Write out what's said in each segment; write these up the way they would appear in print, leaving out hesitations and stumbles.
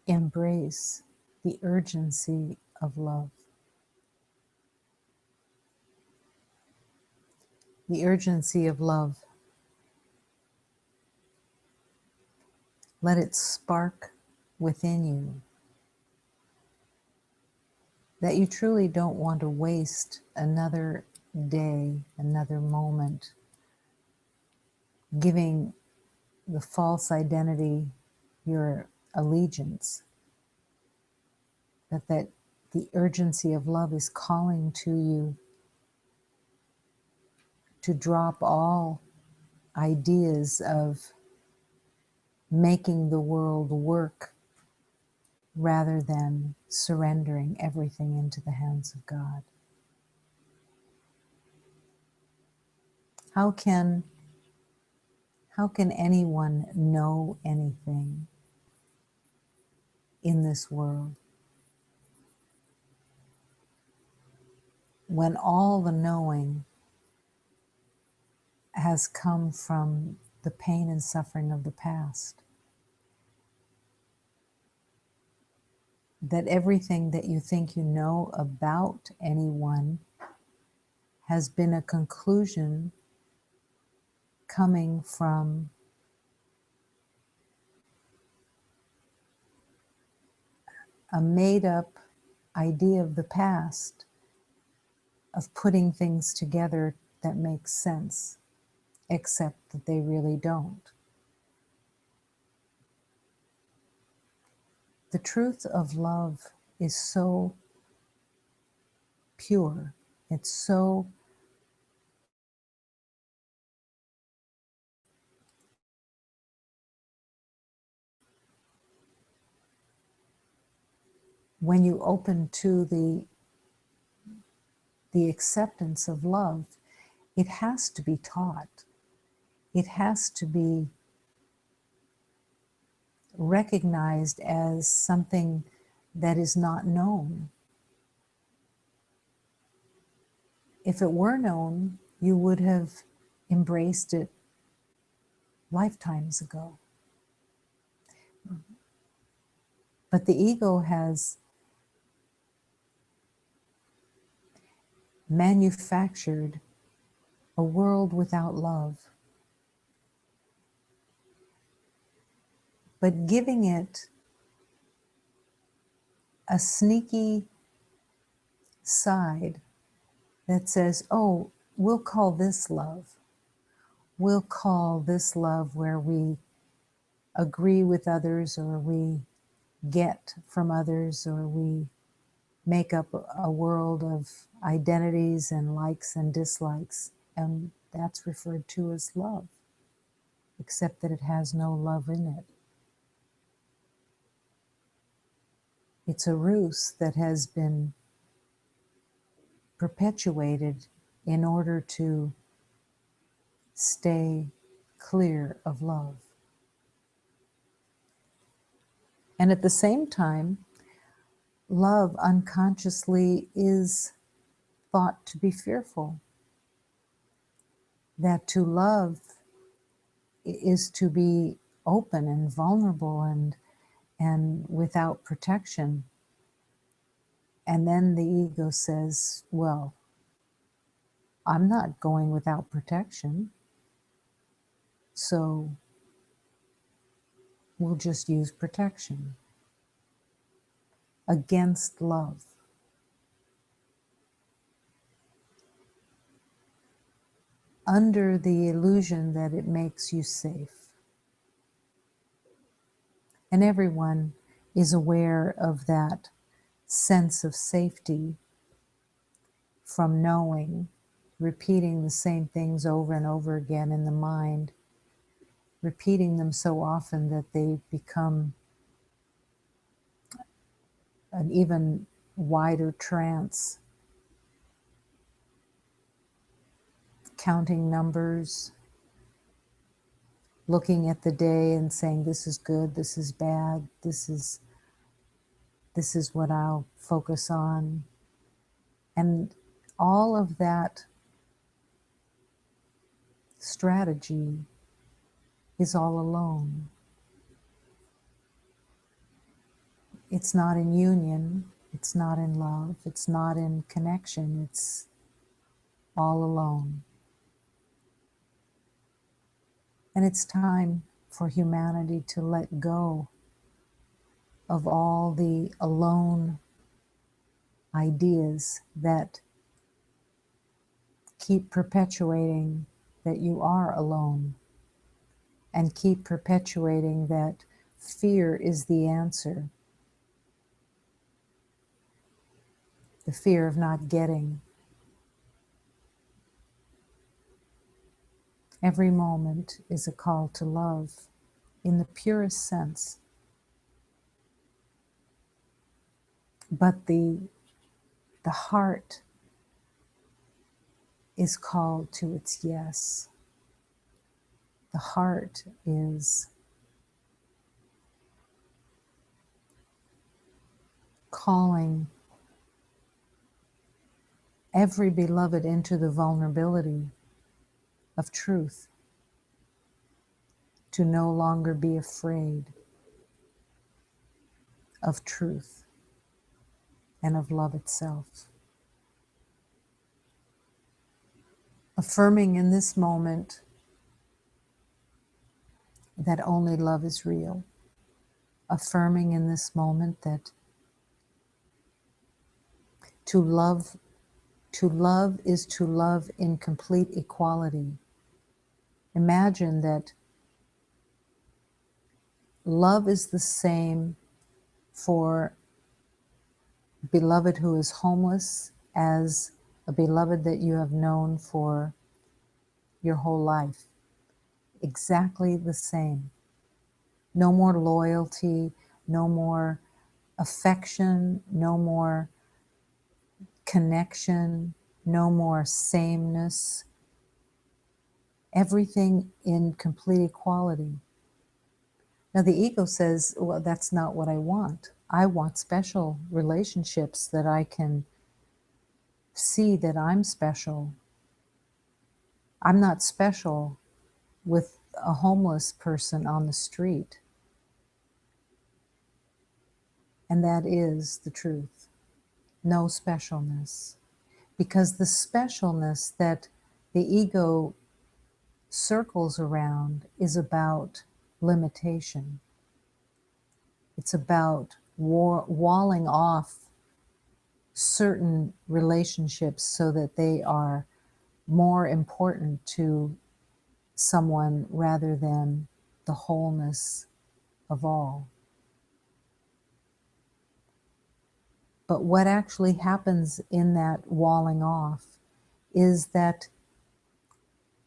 embrace the urgency of love. The urgency of love. Let it spark within you that you truly don't want to waste another day, another moment, giving the false identity your allegiance, that the urgency of love is calling to you to drop all ideas of making the world work rather than surrendering everything into the hands of God. How can anyone know anything in this world when all the knowing has come from the pain and suffering of the past? That everything that you think you know about anyone has been a conclusion coming from a made-up idea of the past of putting things together that make sense, except that they really don't. The truth of love is so pure. It's so when you open to the acceptance of love, it has to be taught. It has to be recognized as something that is not known. If it were known, you would have embraced it lifetimes ago. But the ego has manufactured a world without love, but giving it a sneaky side that says, oh, we'll call this love. We'll call this love where we agree with others, or we get from others, or we make up a world of identities and likes and dislikes, and that's referred to as love, except that it has no love in it. It's a ruse that has been perpetuated in order to stay clear of love. And at the same time, love unconsciously is thought to be fearful. That to love is to be open and vulnerable and without protection. And then the ego says, well, I'm not going without protection, so we'll just use protection against love. Under the illusion that it makes you safe. And everyone is aware of that sense of safety from knowing, repeating the same things over and over again in the mind, repeating them so often that they become an even wider trance, counting numbers, looking at the day and saying, this is good, this is bad, this is what I'll focus on. And all of that strategy is all alone. It's not in union, it's not in love, it's not in connection, it's all alone. And it's time for humanity to let go of all the alone ideas that keep perpetuating that you are alone, and keep perpetuating that fear is the answer. The fear of not getting. Every moment is a call to love in the purest sense. But the heart is called to its yes. The heart is calling every beloved into the vulnerability of truth, to no longer be afraid of truth and of love itself. Affirming in this moment that only love is real. Affirming in this moment that to love is to love in complete equality. Imagine that love is the same for a beloved who is homeless as a beloved that you have known for your whole life. Exactly the same. No more loyalty, no more affection, no more connection, no more sameness. Everything in complete equality. Now, the ego says, well, that's not what I want. I want special relationships that I can see that I'm special. I'm not special with a homeless person on the street. And that is the truth. No specialness. Because the specialness that the ego circles around is about limitation. It's about walling off certain relationships so that they are more important to someone rather than the wholeness of all. But what actually happens in that walling off is that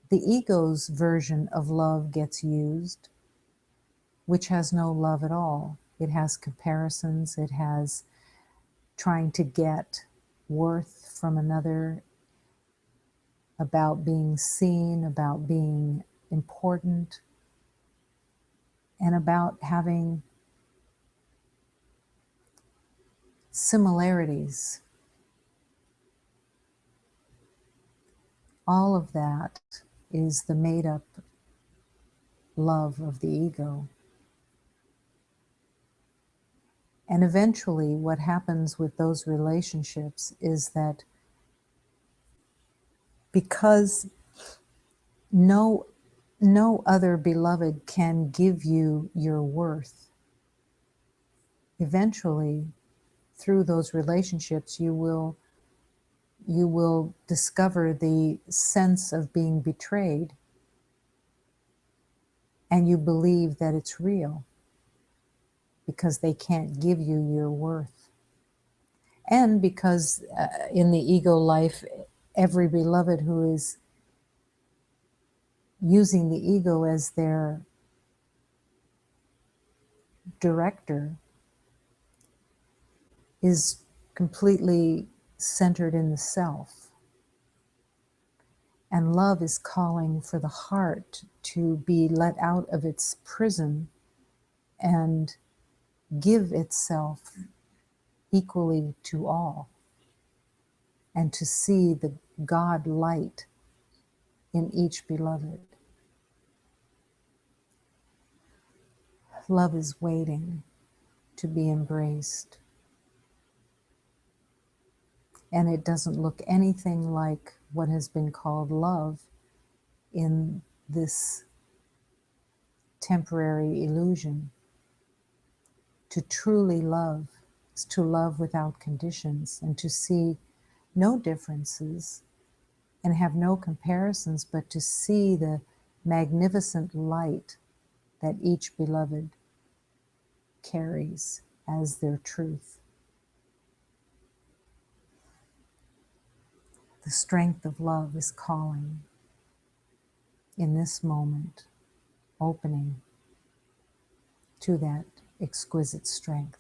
the ego's version of love gets used, which has no love at all. It has comparisons, it has trying to get worth from another, about being seen, about being important, and about having similarities. All of that is the made up love of the ego. And eventually, what happens with those relationships is that because no other beloved can give you your worth, eventually, through those relationships, you will discover the sense of being betrayed, and you believe that it's real because they can't give you your worth. And because in the ego life, every beloved who is using the ego as their director is completely centered in the self. And love is calling for the heart to be let out of its prison and give itself equally to all, and to see the God light in each beloved. Love is waiting to be embraced. And it doesn't look anything like what has been called love in this temporary illusion. To truly love is to love without conditions and to see no differences and have no comparisons, but to see the magnificent light that each beloved carries as their truth. The strength of love is calling in this moment, opening to that exquisite strength.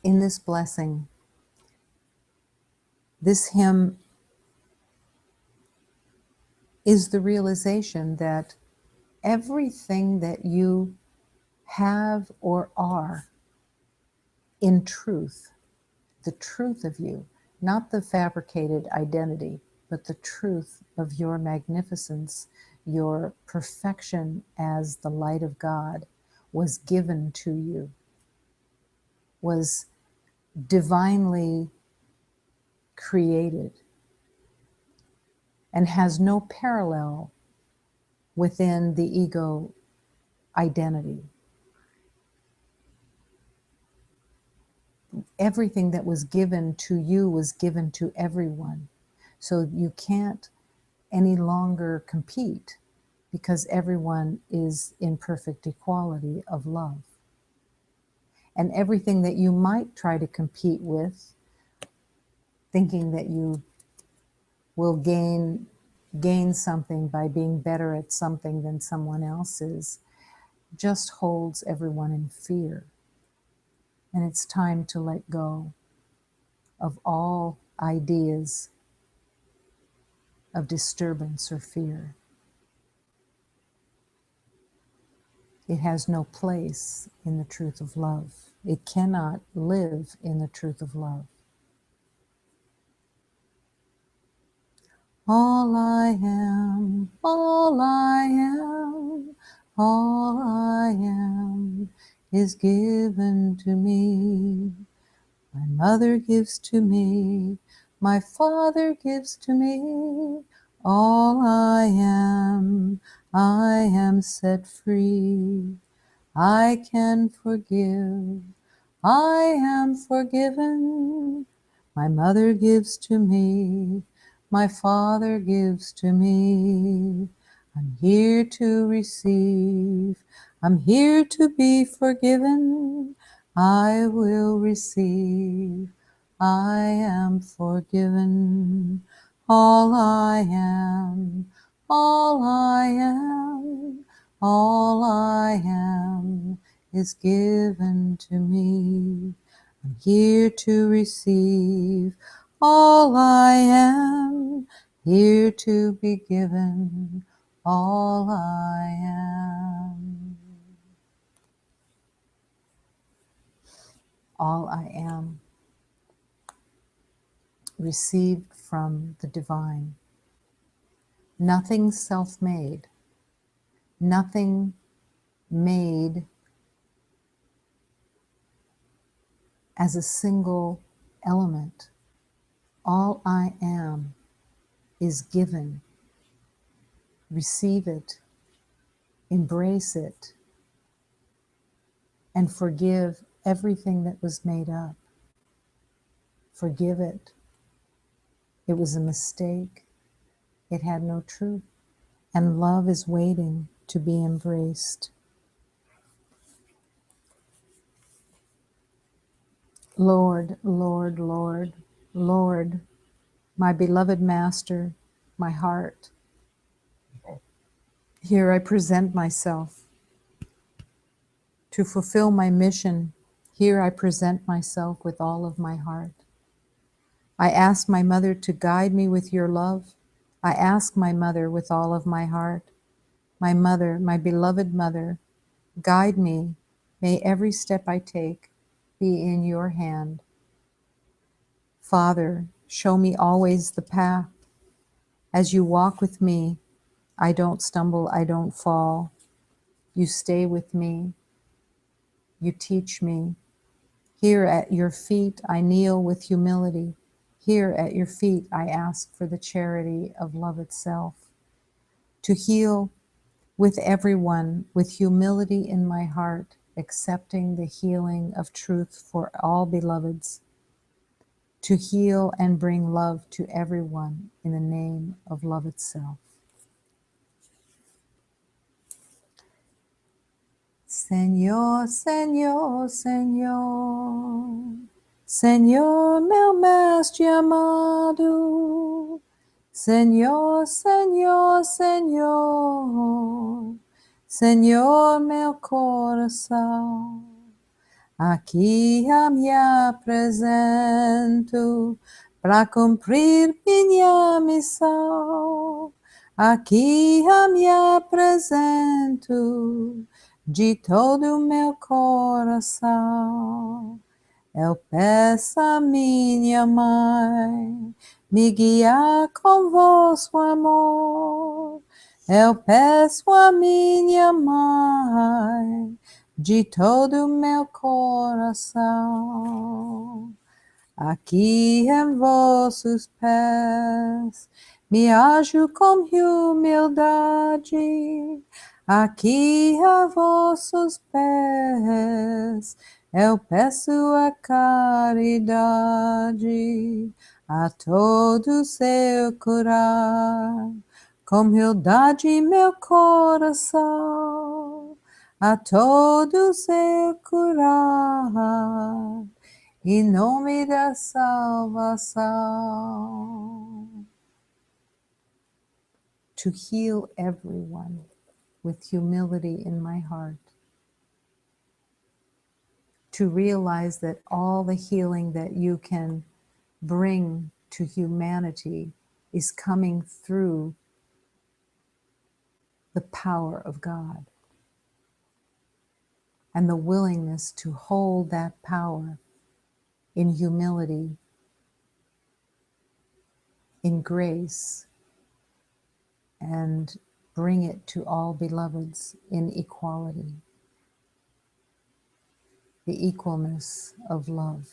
In this blessing, this hymn is the realization that everything that you have or are in truth, the truth of you, not the fabricated identity, but the truth of your magnificence, your perfection as the light of God was given to you, was divinely created, and has no parallel within the ego identity. Everything that was given to you was given to everyone. So you can't any longer compete because everyone is in perfect equality of love. And everything that you might try to compete with, thinking that you will gain something by being better at something than someone else is, just holds everyone in fear. And it's time to let go of all ideas of disturbance or fear. It has no place in the truth of love. It cannot live in the truth of love. All I am, all I am, all I am is given to me. My mother gives to me, my father gives to me. All I am set free. I can forgive, I am forgiven. My mother gives to me, my father gives to me. I'm here to receive, I'm here to be forgiven. I will receive, I am forgiven. All I am, all I am, all I am is given to me. I'm here to receive. All I am, here to be given. All I am. All I am, received from the divine. Nothing self-made. Nothing made as a single element. All I am is given. Receive it, embrace it, and forgive everything that was made up. Forgive it. It was a mistake. It had no truth. And love is waiting to be embraced. Lord, Lord, Lord, Lord, my beloved Master, my heart, here I present myself to fulfill my mission. Here I present myself with all of my heart. I ask my mother to guide me with your love. I ask my mother with all of my heart. My mother, my beloved mother, guide me. May every step I take be in your hand. Father, show me always the path. As you walk with me, I don't stumble, I don't fall. You stay with me. You teach me. Here at your feet, I kneel with humility. Here at your feet, I ask for the charity of love itself. To heal with everyone with humility in my heart, accepting the healing of truth for all beloveds. To heal and bring love to everyone in the name of love itself. Señor, Señor, Señor, Señor meu mestre amado, Señor, Señor, Señor, Señor meu coração, aqui eu me apresento para cumprir minha missão. Aqui eu me apresento de todo o meu coração. Eu peço a minha mãe me guiar com vosso amor. Eu peço a minha mãe de todo o meu coração. Aqui em vossos pés me ajo com humildade. Aqui a vossos pés eu peço a caridade, a todos eu curar, com humildade meu coração, a todos eu curar, em nome da salvação. To heal everyone with humility in my heart. To realize that all the healing that you can bring to humanity is coming through the power of God. And the willingness to hold that power in humility, in grace, and bring it to all beloveds in equality, the equalness of love.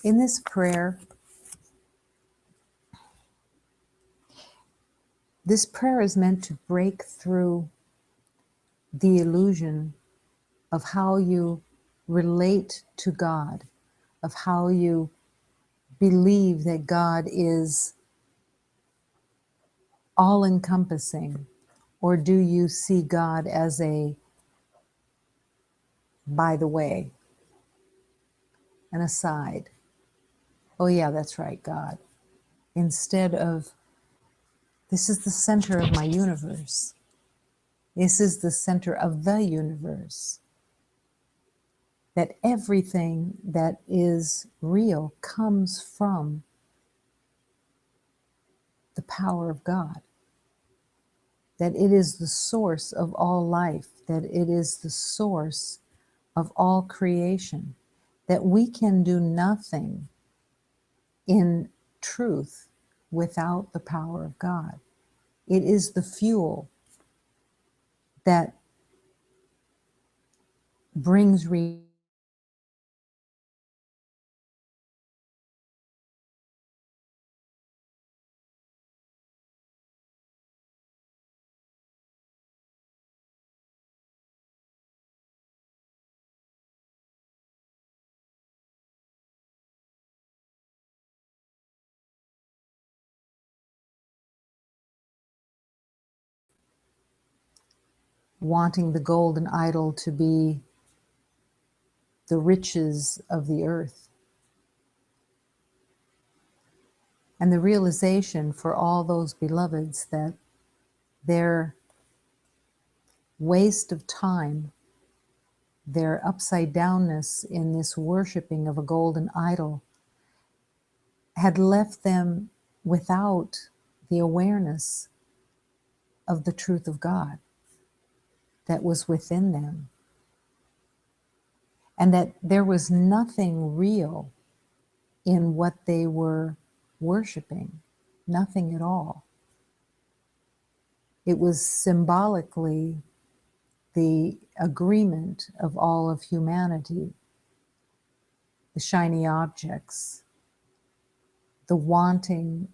In this prayer is meant to break through the illusion of how you relate to God, of how you believe that God is all-encompassing, or do you see God as a by the way, an aside? Oh yeah, that's right, God. Instead of, this is the center of my universe. This is the center of the universe. That everything that is real comes from the power of God. That it is the source of all life. That it is the source of all creation. That we can do nothing in truth without the power of God. It is the fuel that brings wanting the golden idol to be the riches of the earth. And the realization for all those beloveds that their waste of time, their upside downness in this worshiping of a golden idol had left them without the awareness of the truth of God that was within them. And that there was nothing real in what they were worshiping, nothing at all. It was symbolically the agreement of all of humanity, the shiny objects, the wanting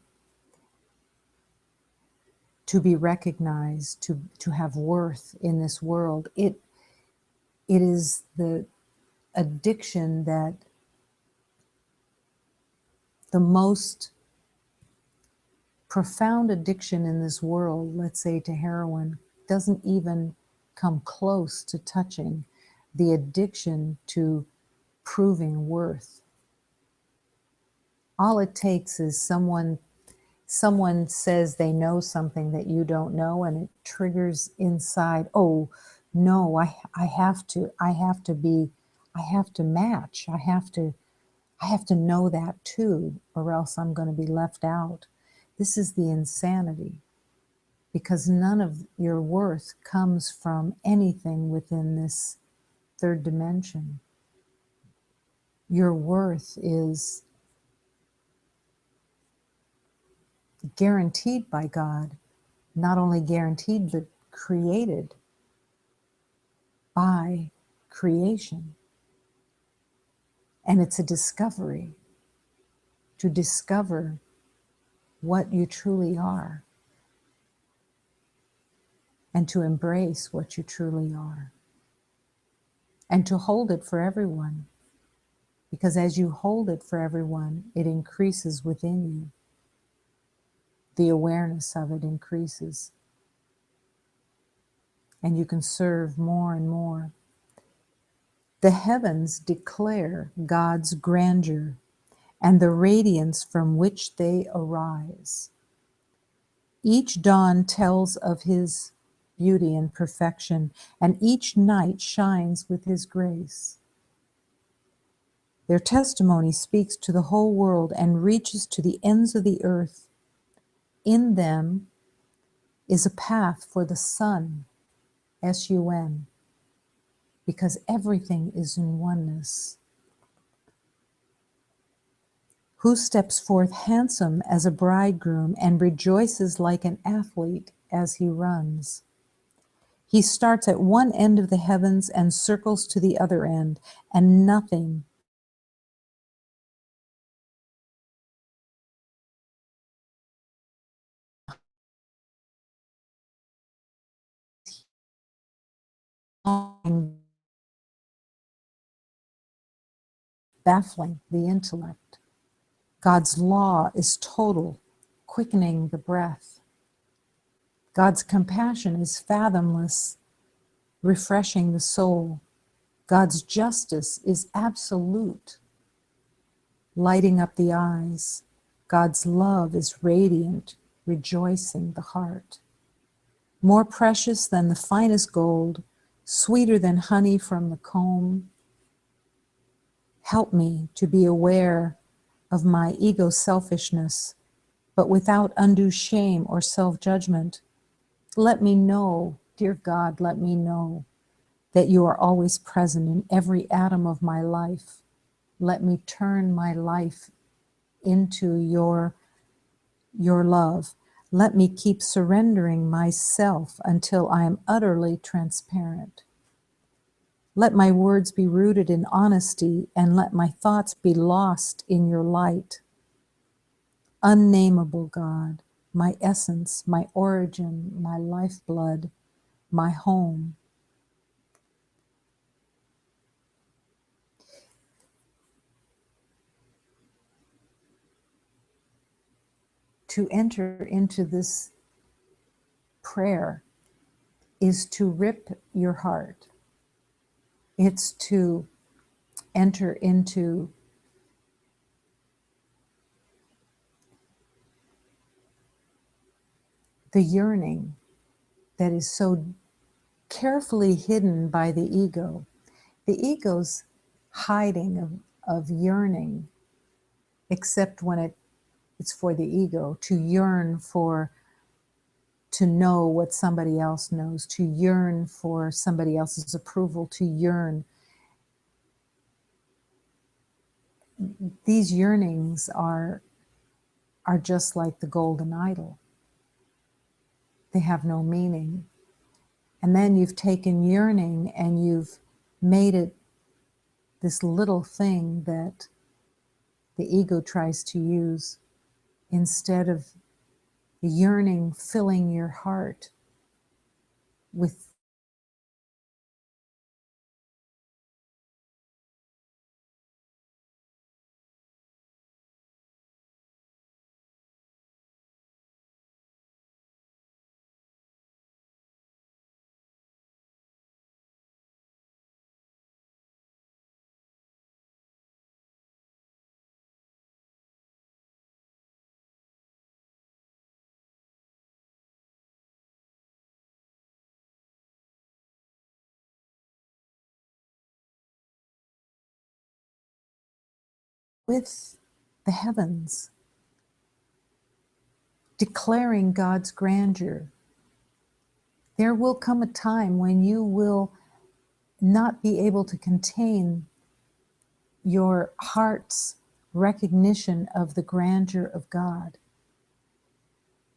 to be recognized, to have worth in this world. It is the addiction that the most profound addiction in this world, let's say to heroin, doesn't even come close to touching the addiction to proving worth. All it takes is someone says they know something that you don't know, and it triggers inside, oh no, I have to match. I have to know that too, or else I'm going to be left out. This is the insanity, because none of your worth comes from anything within this third dimension. Your worth is guaranteed by God, not only guaranteed, but created by creation. And it's a discovery, to discover what you truly are and to embrace what you truly are and to hold it for everyone. Because as you hold it for everyone, it increases within you. The awareness of it increases. And you can serve more and more. The heavens declare God's grandeur and the radiance from which they arise. Each dawn tells of his beauty and perfection, and each night shines with his grace. Their testimony speaks to the whole world and reaches to the ends of the earth. In them is a path for the sun, S-U-N, because everything is in oneness. Who steps forth handsome as a bridegroom and rejoices like an athlete as he runs. He starts at one end of the heavens and circles to the other end, and nothing baffling the intellect. God's law is total, quickening the breath. God's compassion is fathomless, refreshing the soul. God's justice is absolute, lighting up the eyes. God's love is radiant, rejoicing the heart. More precious than the finest gold, sweeter than honey from the comb. Help me to be aware of my ego selfishness, but without undue shame or self-judgment. Let me know, dear God, let me know that you are always present in every atom of my life. Let me turn my life into your love. Let me keep surrendering myself until I am utterly transparent. Let my words be rooted in honesty, and let my thoughts be lost in your light. Unnameable God, my essence, my origin, my lifeblood, my home. To enter into this prayer is to rip your heart. It's to enter into the yearning that is so carefully hidden by the ego. The ego's hiding of yearning, except when it's for the ego, to yearn for, to know what somebody else knows, to yearn for somebody else's approval, to yearn. These yearnings are just like the golden idol. They have no meaning. And then you've taken yearning and you've made it this little thing that the ego tries to use instead of the yearning filling your heart with the heavens, declaring God's grandeur. There will come a time when you will not be able to contain your heart's recognition of the grandeur of God,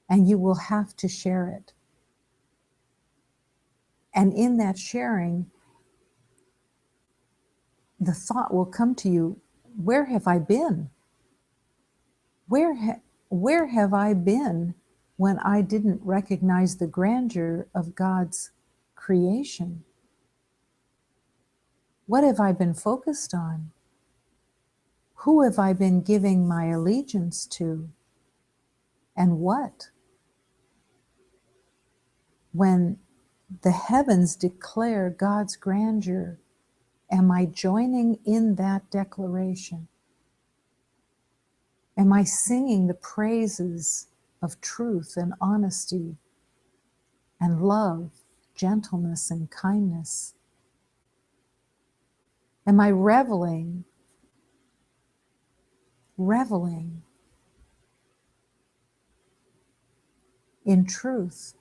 and you will have to share it. And in that sharing, the thought will come to you, where have I been? Where have I been when I didn't recognize the grandeur of God's creation? What have I been focused on? Who have I been giving my allegiance to? And what? When the heavens declare God's grandeur, am I joining in that declaration? Am I singing the praises of truth and honesty and love, gentleness and kindness? Am I reveling in truth?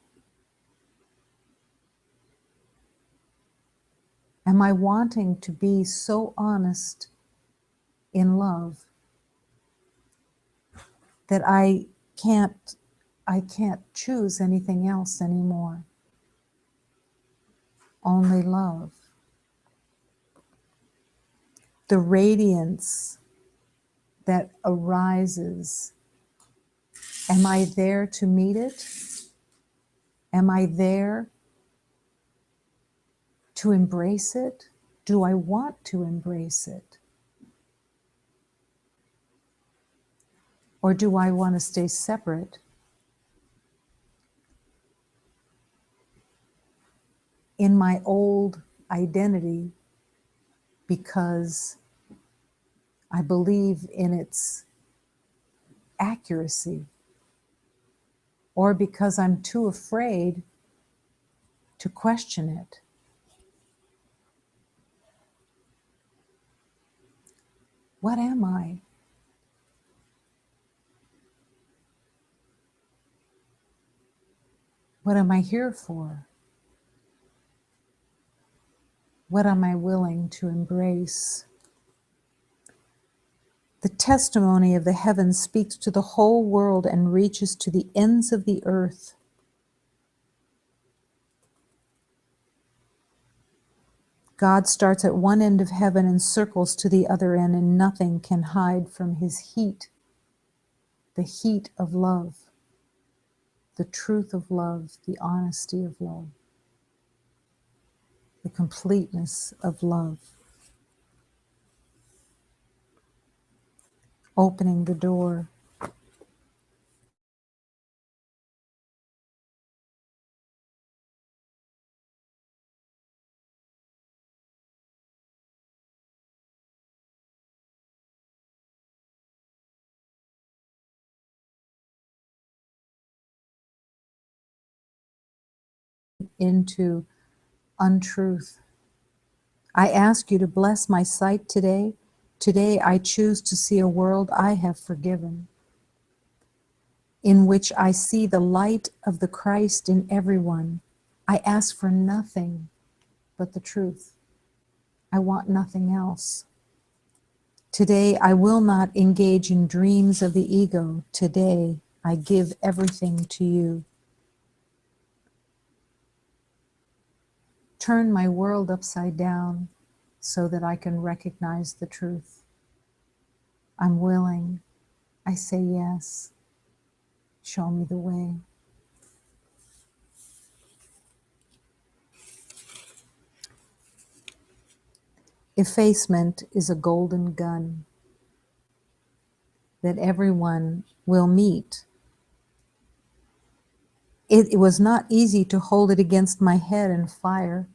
Am I wanting to be so honest in love that I can't choose anything else anymore? Only love. The radiance that arises, am I there to meet it? Am I there to embrace it? Do I want to embrace it? Or do I want to stay separate in my old identity because I believe in its accuracy, or because I'm too afraid to question it? What am I? What am I here for? What am I willing to embrace? The testimony of the heavens speaks to the whole world and reaches to the ends of the earth. God starts at one end of heaven and circles to the other end, and nothing can hide from his heat, the heat of love, the truth of love, the honesty of love, the completeness of love. Opening the door. Into untruth. I ask you to bless my sight today. Today I choose to see a world I have forgiven, in which I see the light of the Christ in everyone. I ask for nothing but the truth. I want nothing else. Today I will not engage in dreams of the ego. Today I give everything to you. Turn my world upside down so that I can recognize the truth. I'm willing. I say yes. Show me the way. Effacement is a golden gun that everyone will meet. It was not easy to hold it against my head and fire.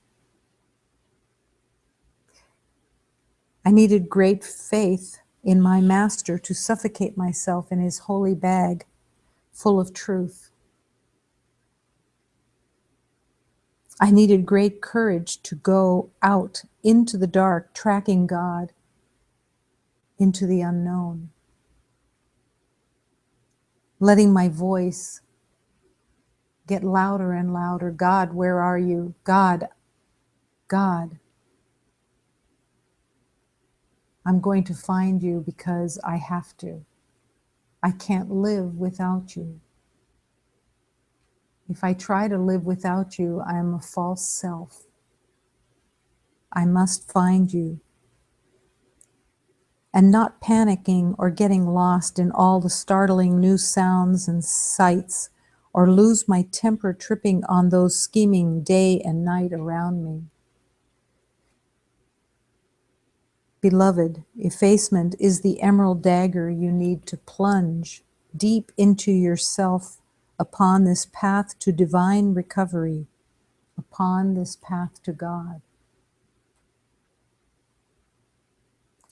I needed great faith in my master to suffocate myself in his holy bag full of truth. I needed great courage to go out into the dark, tracking God into the unknown, letting my voice get louder and louder. God, where are you? God, God, I'm going to find you because I have to. I can't live without you. If I try to live without you, I am a false self. I must find you. And not panicking or getting lost in all the startling new sounds and sights, or lose my temper tripping on those scheming day and night around me. Beloved, effacement is the emerald dagger you need to plunge deep into yourself upon this path to divine recovery, upon this path to God.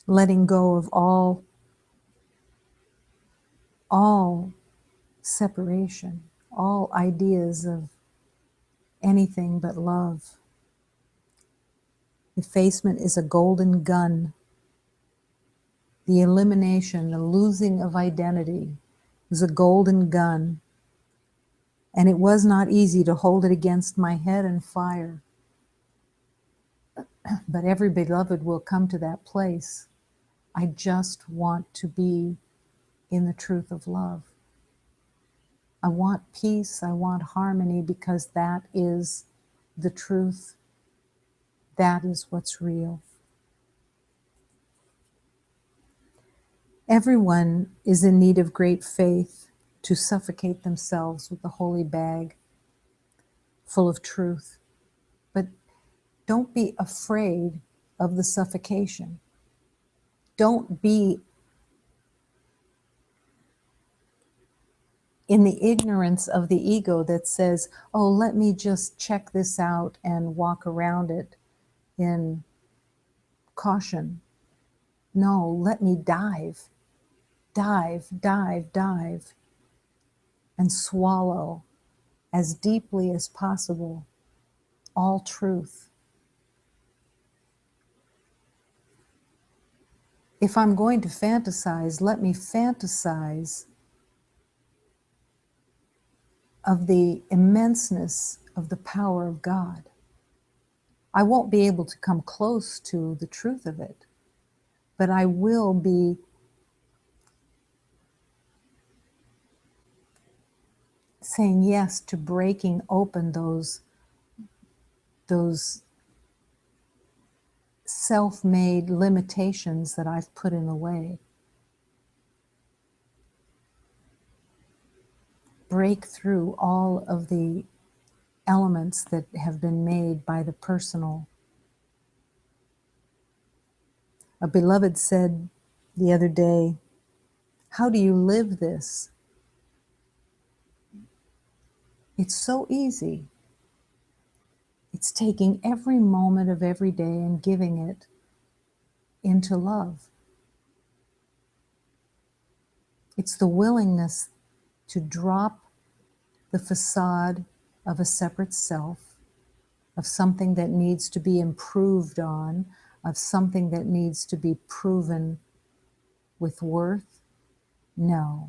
Letting go of all separation, all ideas of anything but love. Effacement is a golden gun. The elimination, the losing of identity is a golden gun. And it was not easy to hold it against my head and fire. But every beloved will come to that place. I just want to be in the truth of love. I want peace, I want harmony, because that is the truth. That is what's real. Everyone is in need of great faith to suffocate themselves with the holy bag full of truth. But don't be afraid of the suffocation. Don't be in the ignorance of the ego that says, oh, let me just check this out and walk around it in caution. No, let me dive, and swallow as deeply as possible all truth. If I'm going to fantasize, let me fantasize of the immenseness of the power of God. I won't be able to come close to the truth of it, but I will be saying yes to breaking open those self-made limitations that I've put in the way. Break through all of the elements that have been made by the personal. A beloved said the other day, how do you live this? It's so easy. It's taking every moment of every day and giving it into love. It's the willingness to drop the facade of a separate self, of something that needs to be improved on, of something that needs to be proven with worth. No.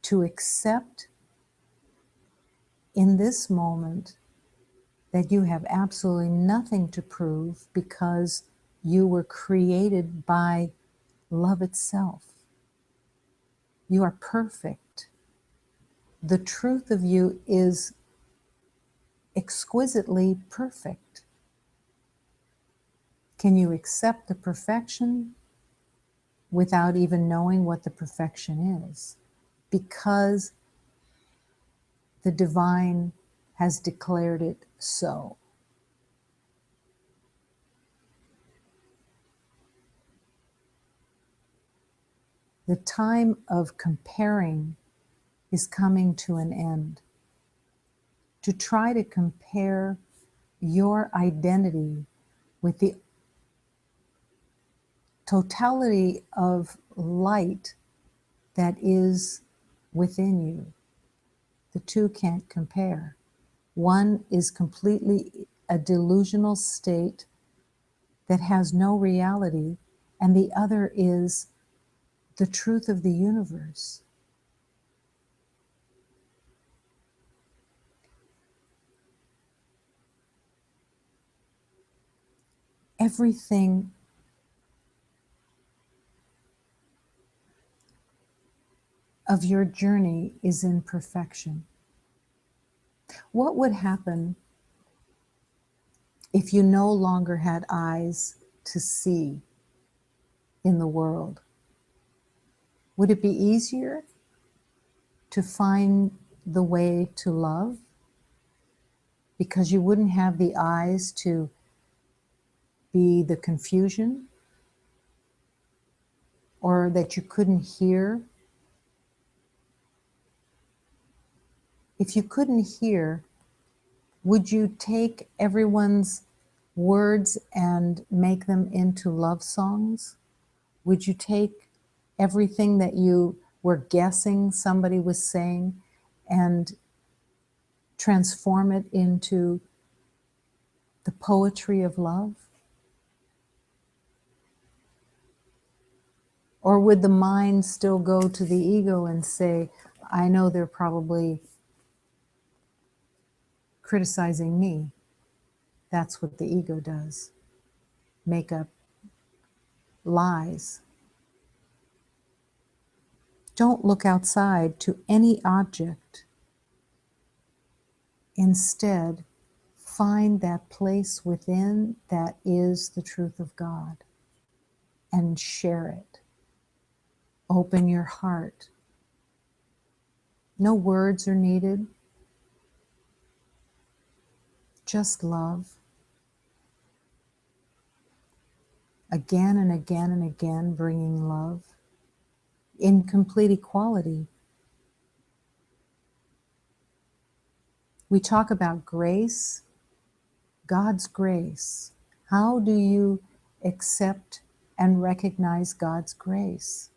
To accept in this moment that you have absolutely nothing to prove because you were created by love itself. You are perfect. The truth of you is exquisitely perfect. Can you accept the perfection without even knowing what the perfection is? Because the divine has declared it so. The time of comparing is coming to an end. To try to compare your identity with the totality of light that is within you. The two can't compare. One is completely a delusional state that has no reality, and the other is the truth of the universe. Everything of your journey is in perfection. What would happen if you no longer had eyes to see in the world? Would it be easier to find the way to love because you wouldn't have the eyes to be the confusion, or that you couldn't hear? If you couldn't hear, would you take everyone's words and make them into love songs? Would you take everything that you were guessing somebody was saying and transform it into the poetry of love? Or would the mind still go to the ego and say, I know they're probably criticizing me? That's what the ego does. Make up lies. Don't look outside to any object. Instead, find that place within that is the truth of God and share it. Open your heart. No words are needed. Just love. Again and again and again, bringing love in complete equality. We talk about grace, God's grace. How do you accept and recognize God's grace?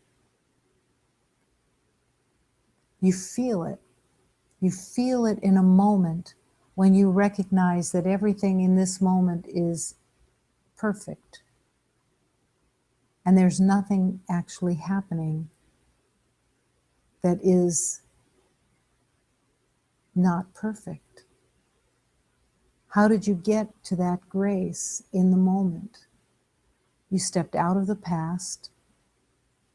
You feel it. You feel it in a moment when you recognize that everything in this moment is perfect. And there's nothing actually happening that is not perfect. How did you get to that grace in the moment? You stepped out of the past.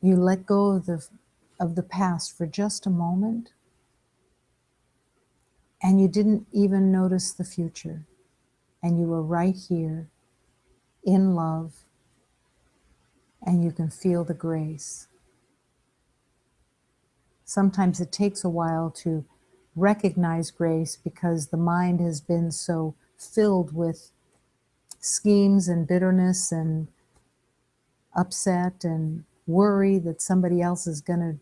You let go of the past for just a moment. And you didn't even notice the future. And you were right here in love. And you can feel the grace. Sometimes it takes a while to recognize grace because the mind has been so filled with schemes and bitterness and upset and worry that somebody else is going to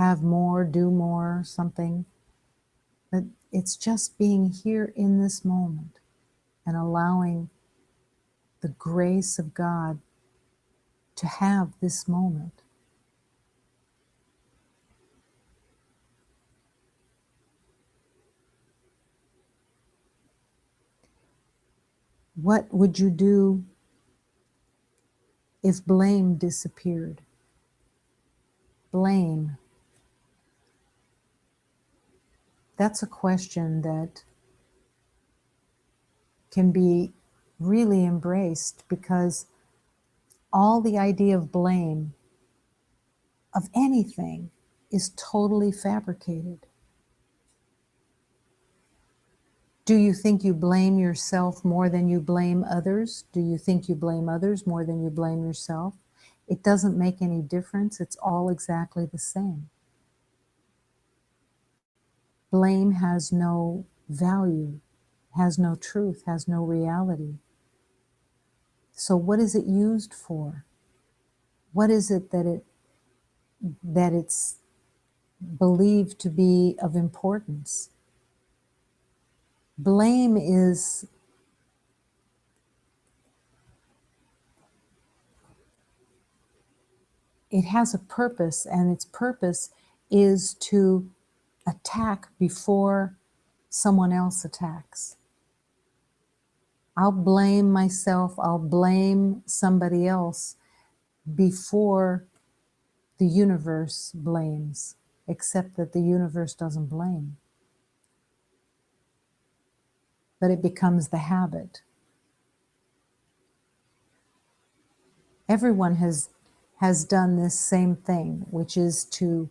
have more, do more, something. But it's just being here in this moment and allowing the grace of God to have this moment. What would you do if blame disappeared? Blame. That's a question that can be really embraced, because all the idea of blame, of anything, is totally fabricated. Do you think you blame yourself more than you blame others? Do you think you blame others more than you blame yourself? It doesn't make any difference. It's all exactly the same. Blame has no value, has no truth, has no reality. So what is it used for? What is it that it's believed to be of importance? Blame is, it has a purpose, and its purpose is to attack before someone else attacks. I'll blame myself, I'll blame somebody else before the universe blames, except that the universe doesn't blame. But it becomes the habit. Everyone has done this same thing, which is to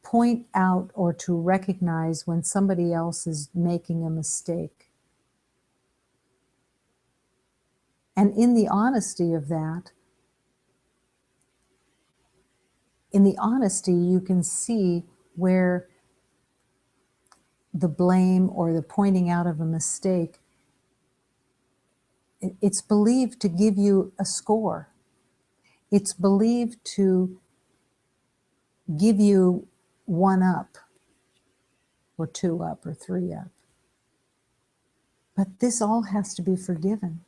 point out or to recognize when somebody else is making a mistake. And in the honesty of that, in the honesty, you can see where the blame or the pointing out of a mistake, it's believed to give you a score. It's believed to give you 1 up, or 2 up, or 3 up. But this all has to be forgiven.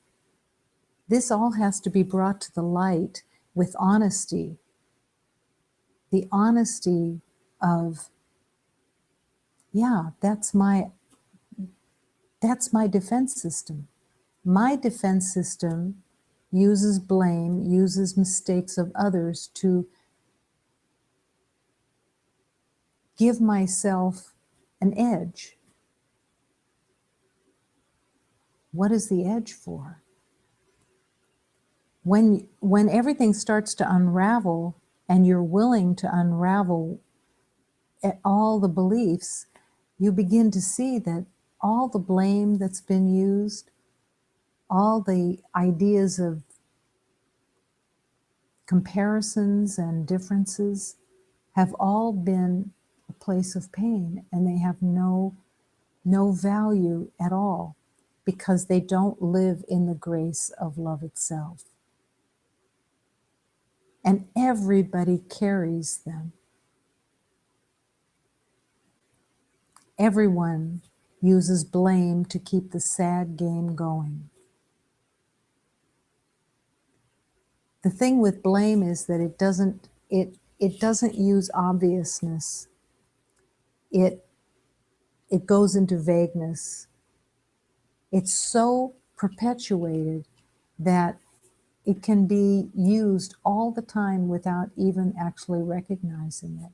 This all has to be brought to the light with honesty. The honesty of, yeah, that's my defense system. My defense system uses blame, uses mistakes of others to give myself an edge. What is the edge for? When everything starts to unravel, and you're willing to unravel all the beliefs, you begin to see that all the blame that's been used, all the ideas of comparisons and differences, have all been a place of pain, and they have no value at all, because they don't live in the grace of love itself. And everybody carries them. Everyone uses blame to keep the sad game going. The thing with blame is that it doesn't use obviousness. It goes into vagueness. It's so perpetuated that it can be used all the time without even actually recognizing it.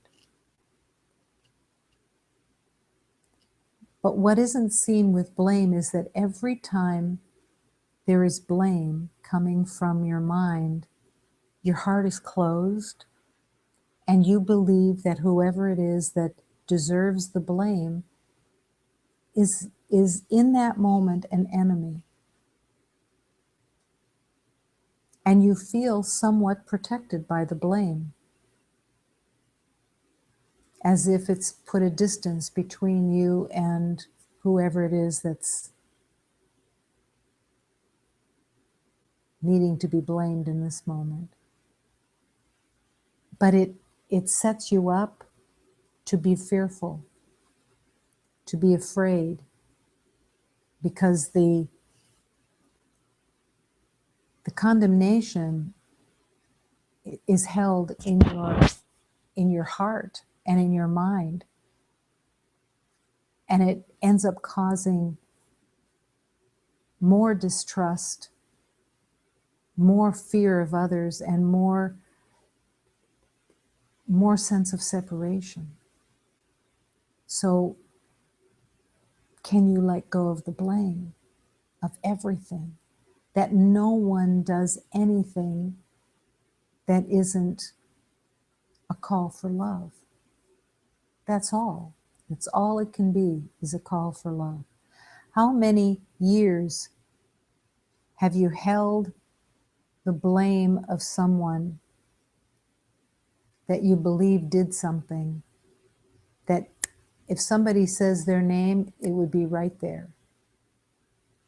But what isn't seen with blame is that every time there is blame coming from your mind, your heart is closed, and you believe that whoever it is that deserves the blame is in that moment an enemy. And you feel somewhat protected by the blame, as if it's put a distance between you and whoever it is that's needing to be blamed in this moment. But it sets you up to be fearful, to be afraid, because the condemnation is held in your heart and in your mind, and it ends up causing more distrust, more fear of others, and more sense of separation. So can you let go of the blame of everything? That no one does anything that isn't a call for love. That's all. It's all it can be, is a call for love. How many years have you held the blame of someone that you believe did something that if somebody says their name, it would be right there.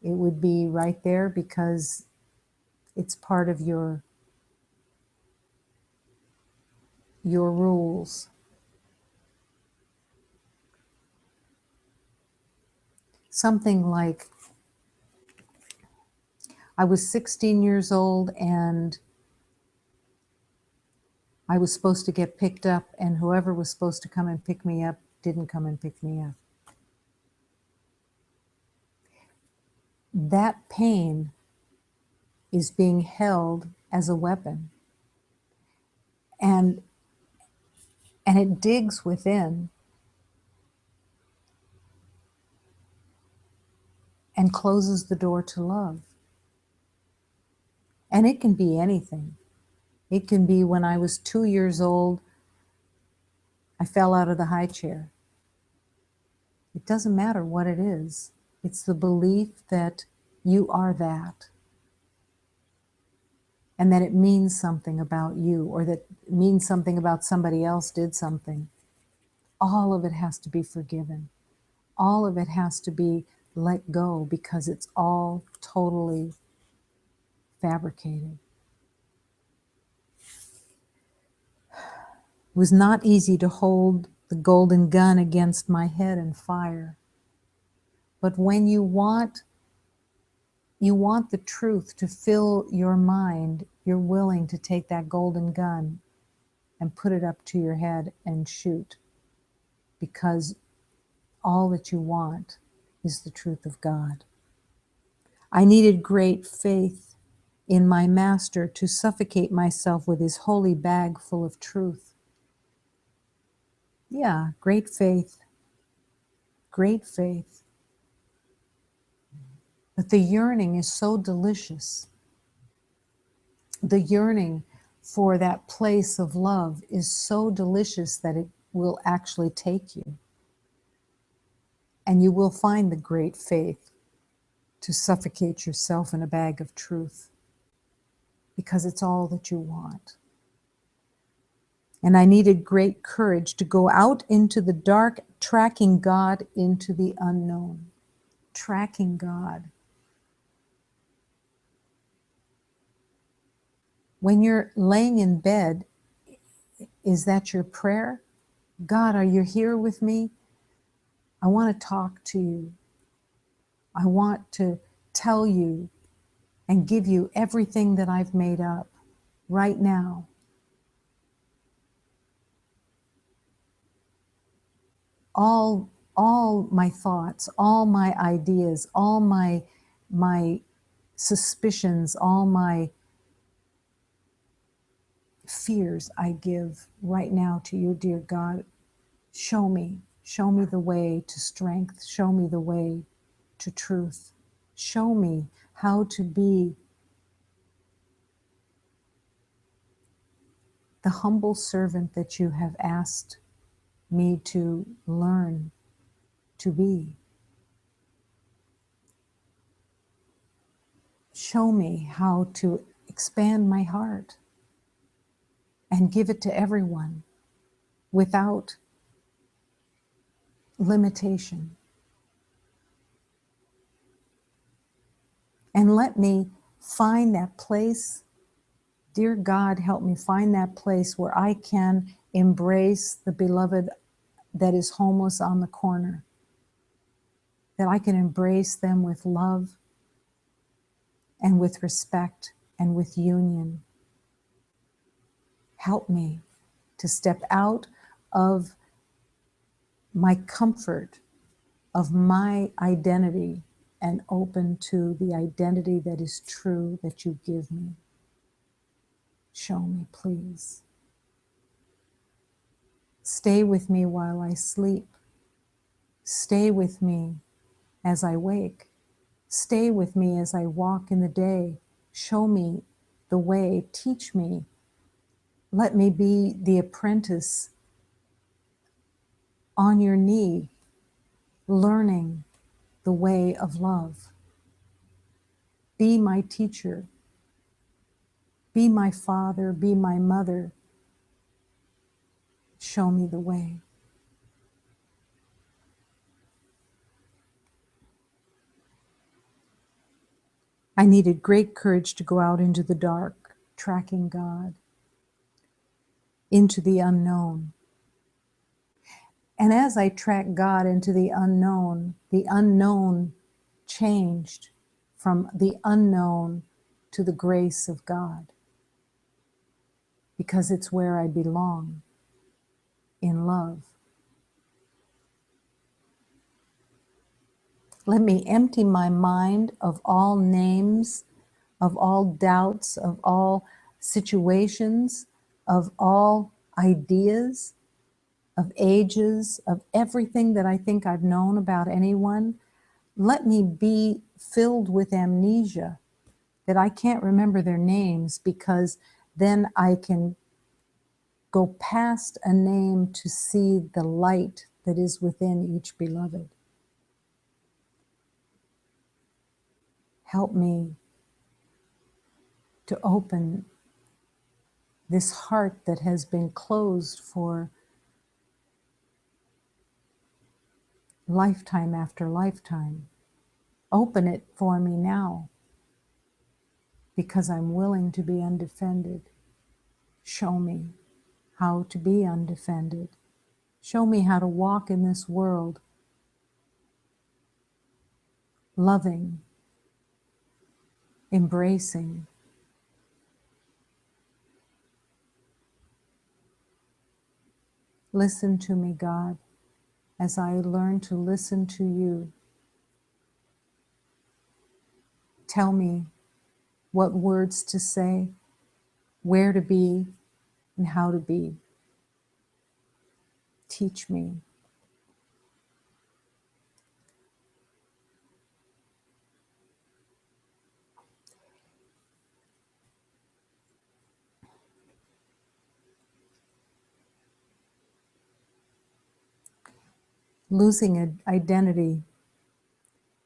It would be right there because it's part of your rules. Something like, I was 16 years old and I was supposed to get picked up, and whoever was supposed to come and pick me up didn't come and pick me up. That pain is being held as a weapon. And it digs within and closes the door to love. And it can be anything. It can be when I was 2 years old, I fell out of the high chair. It doesn't matter what it is. It's the belief that you are that. And that it means something about you, or that it means something about somebody else did something. All of it has to be forgiven. All of it has to be let go, because it's all totally fabricated. It was not easy to hold the golden gun against my head and fire. But when you want the truth to fill your mind, you're willing to take that golden gun and put it up to your head and shoot, because all that you want is the truth of God. I needed great faith in my master to suffocate myself with his holy bag full of truth. Yeah, great faith. Great faith. But the yearning is so delicious. The yearning for that place of love is so delicious that it will actually take you. And you will find the great faith to suffocate yourself in a bag of truth, because it's all that you want. And I needed great courage to go out into the dark, tracking God into the unknown. Tracking God. When you're laying in bed, is that your prayer? God, are you here with me? I want to talk to you. I want to tell you and give you everything that I've made up right now. All my thoughts, all my ideas, all my suspicions, all my fears I give right now to you, dear God. Show me the way to strength. Show me the way to truth. Show me how to be the humble servant that you have asked me to learn to be. Show me how to expand my heart and give it to everyone without limitation. And let me find that place. Dear God, help me find that place where I can embrace the beloved that is homeless on the corner. That I can embrace them with love and with respect and with union. Help me to step out of my comfort, of my identity, and open to the identity that is true that you give me. Show me, please. Stay with me while I sleep. Stay with me as I wake. Stay with me as I walk in the day. Show me the way. Teach me. Let me be the apprentice on your knee, learning the way of love. Be my teacher. Be my father. Be my mother. Show me the way. I needed great courage to go out into the dark, tracking God, into the unknown. And as I tracked God into the unknown changed from the unknown to the grace of God, because it's where I belong, in love. Let me empty my mind of all names, of all doubts, of all situations, of all ideas, of ages, of everything that I think I've known about anyone. Let me be filled with amnesia, that I can't remember their names, because then I can go past a name to see the light that is within each beloved. Help me to open this heart that has been closed for lifetime after lifetime. Open it for me now, because I'm willing to be undefended. Show me how to be undefended. Show me how to walk in this world loving, embracing. Listen to me, God, as I learn to listen to you. Tell me what words to say, where to be, and how to be. Teach me. Losing an identity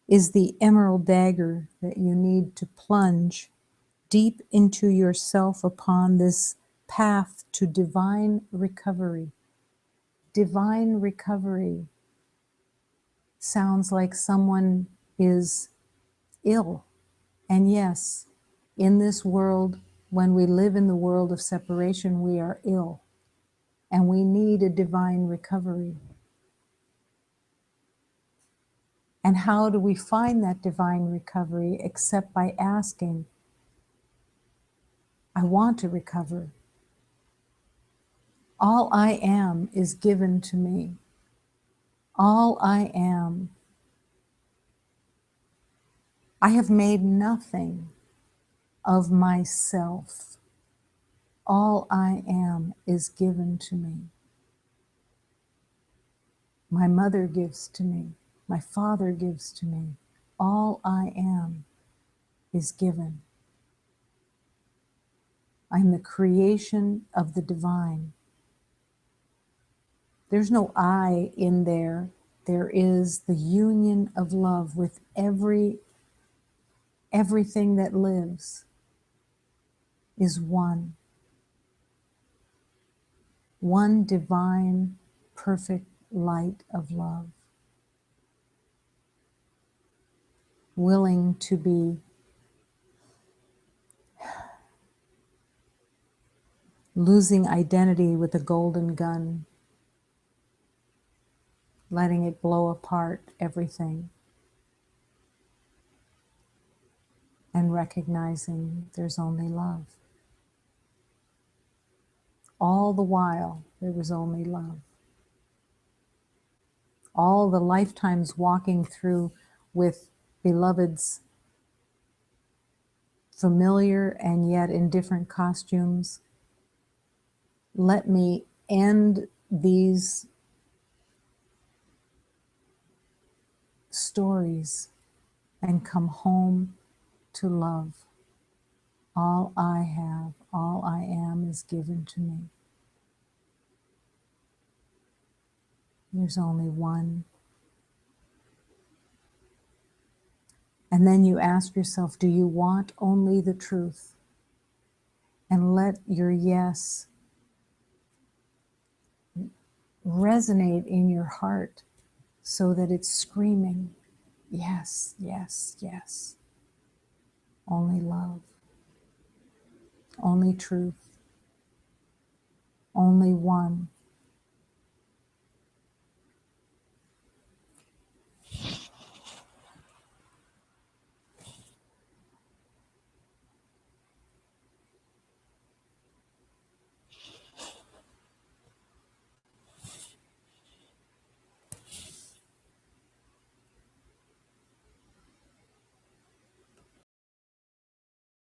is the emerald dagger that you need to plunge deep into yourself upon this path to divine recovery. Divine recovery sounds like someone is ill. And yes, in this world, when we live in the world of separation, we are ill. And we need a divine recovery. And how do we find that divine recovery except by asking, I want to recover. All I am is given to me. All I am. I have made nothing of myself. All I am is given to me. My mother gives to me. My father gives to me. All I am is given. I'm the creation of the divine. There's no I in there. There is the union of love with everything that lives is one. One divine, perfect light of love. Willing to be losing identity with a golden gun, letting it blow apart everything, and recognizing there's only love. All the while, there was only love. All the lifetimes walking through with beloveds, familiar and yet in different costumes. Let me end these stories and come home to love. All I have, all I am is given to me. There's only one. And then you ask yourself, do you want only the truth? And let your yes resonate in your heart so that it's screaming, yes, yes, yes. Only love, only truth, only one.